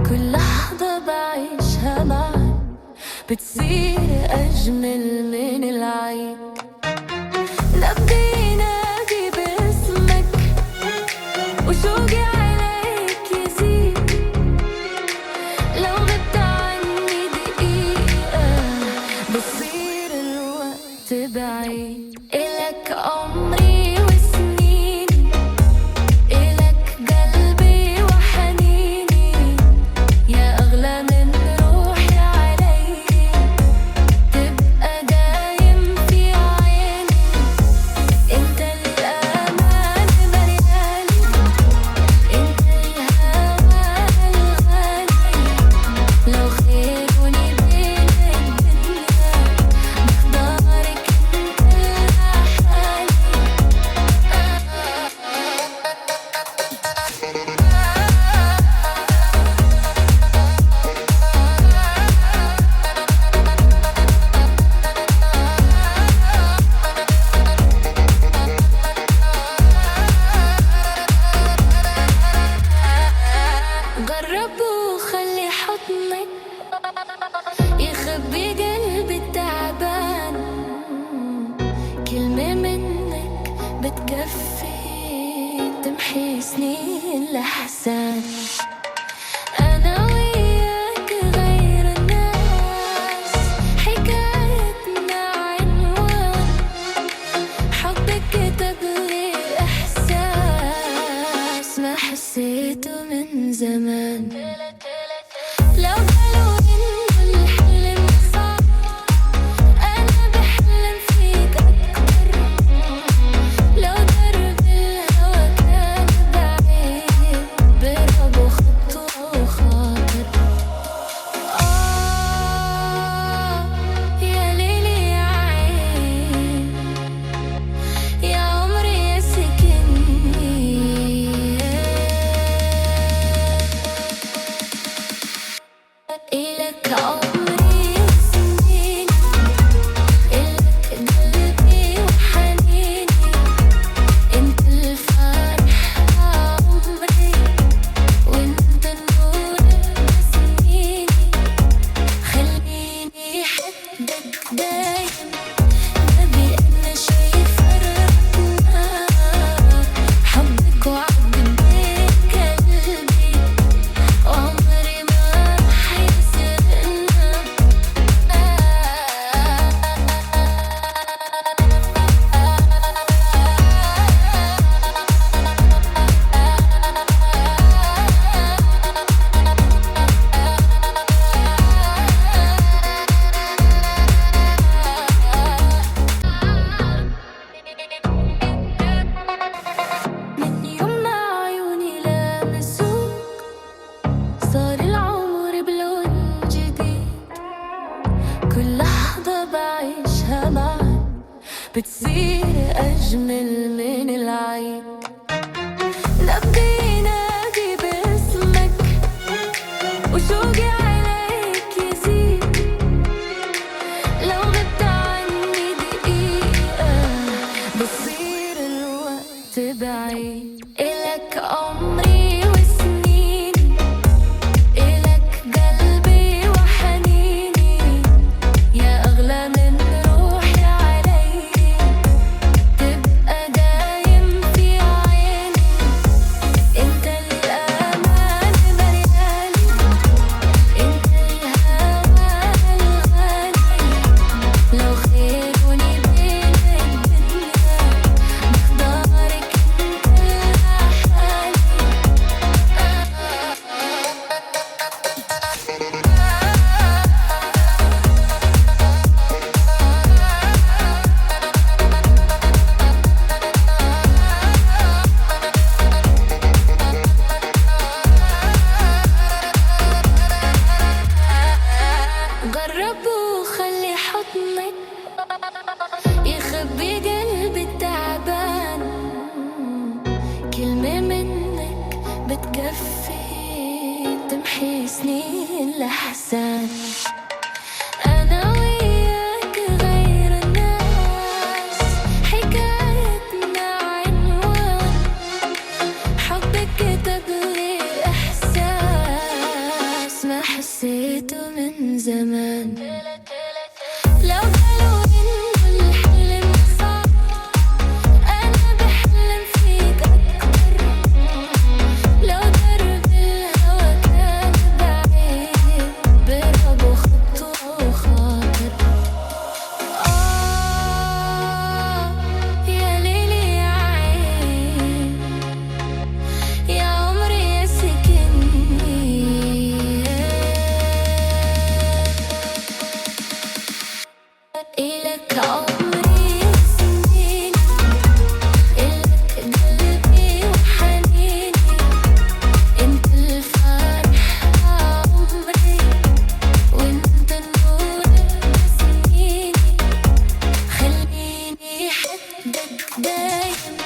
كل لحظة بعيشها معاك بتصير أجمل من العيد. نبضي ينادي باسمك وشوقي عليك يزيد. لو غبت عني دقيقة بصير الوقت بعيد. إلك عمري وسنيني، إلك قلبي وحنيني، يا أغلى من روحي علي. تبقى دايم في عيني، انت الأمان ملياني، انت الهوى الغالي. لو خيروني بين الدنيا بختارك انت لحالي. جرب وخلي حضنك يخبي قلبي التعبان. كلمة منك بتكفي تمحي سنين الأحزان. أنا وياك غير الناس، حكايتنا عنوان. حبك كتب لي إحساس ما حسيته من زمان. لو قالوا إنه الحلم صعب، أنا بحلم فيك أكتر. لو درب الهوى كان بعيد برب وخطوة وخاطر. يا ليلي يا عين، يا عمري يا سكني. إلك عمري وسنيني، إلك قلبي وحنيني، انت الفرح عمري، وانت النور بسنيني. خليني أحبك دايم، نبي أنا شي فرقنا. حبك وعد بين قلبي، وعمري ما رح يسرقنا. من يوم ما عيوني لامسوك صار العمر بلون جديد. كل لحظة بعيشها معاك بتصير أجمل من العيد. نبضي ينادي باسمك وشوقي عليك يزيد. لو غبت عني دقيقة بصير الوقت بعيد. إلك عمري وسنيني، إلك قلبي وحنيني، يا أغلى من روحي علي. تبقى دايم في عيني، انت الأمان ملياني، انت الهوى الغالي. لو خيروني بين الدنيا بختارك انت لحالي. جرب وخلي حضنك يخبي قلبي التعبان. كلمة منك بتكفي تمحي سنين الأحزان. أنا وياك غير الناس، حكايتنا عنوان. حبك كتب لي إحساس لقيته من زمان. لو قالوا إنه الحلم صعب أنا بحلم فيك أكتر. لو درب الهوى كان بعيد برب وخطوة وخاطر. يا ليلي يا عين يا عمري يا سكني إلك عمري سنين إلك قلبي وحنيني انت الفرح عمري وانت النور بسنيني خليني أحبك دايم